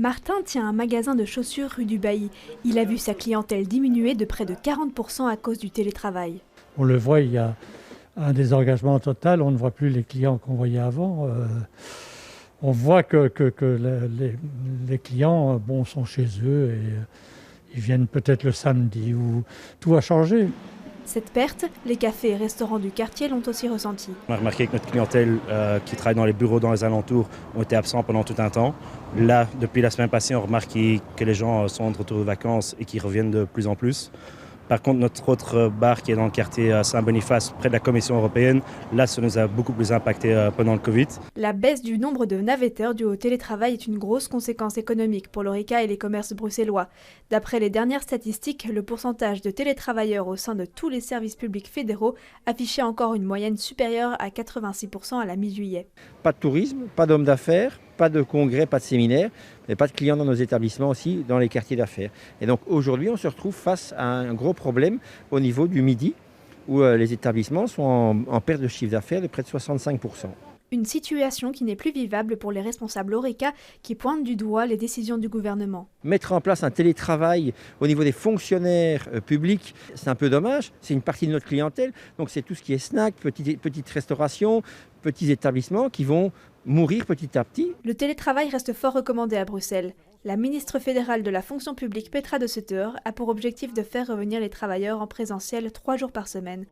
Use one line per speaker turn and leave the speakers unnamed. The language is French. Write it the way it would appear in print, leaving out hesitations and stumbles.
Martin tient un magasin de chaussures rue du Bailly. Il a vu sa clientèle diminuer de près de 40% à cause du télétravail.
On le voit, il y a un désengagement total, on ne voit plus les clients qu'on voyait avant. On voit que les clients sont chez eux et ils viennent peut-être le samedi où tout a changé.
Cette perte, les cafés et restaurants du quartier l'ont aussi ressenti.
On a remarqué que notre clientèle qui travaille dans les bureaux dans les alentours ont été absents pendant tout un temps. Là, depuis la semaine passée, on remarque que les gens sont de retour de vacances et qu'ils reviennent de plus en plus. Par contre, notre autre bar qui est dans le quartier Saint-Boniface, près de la Commission européenne, là, ça nous a beaucoup plus impacté pendant le Covid.
La baisse du nombre de navetteurs dû au télétravail est une grosse conséquence économique pour l'Horeca et les commerces bruxellois. D'après les dernières statistiques, le pourcentage de télétravailleurs au sein de tous les services publics fédéraux affichait encore une moyenne supérieure à 86% à la mi-juillet.
Pas de tourisme, pas d'hommes d'affaires, pas de congrès, pas de séminaires, mais pas de clients dans nos établissements aussi, dans les quartiers d'affaires. Et donc aujourd'hui, on se retrouve face à un gros problème au niveau du midi, où les établissements sont en perte de chiffre d'affaires de près de 65%.
Une situation qui n'est plus vivable pour les responsables Horeca qui pointent du doigt les décisions du gouvernement.
Mettre en place un télétravail au niveau des fonctionnaires publics, c'est un peu dommage. C'est une partie de notre clientèle. Donc c'est tout ce qui est snack, petite restauration, petits établissements qui vont mourir petit à petit.
Le télétravail reste fort recommandé à Bruxelles. La ministre fédérale de la fonction publique Petra De Sutter a pour objectif de faire revenir les travailleurs en présentiel 3 jours par semaine.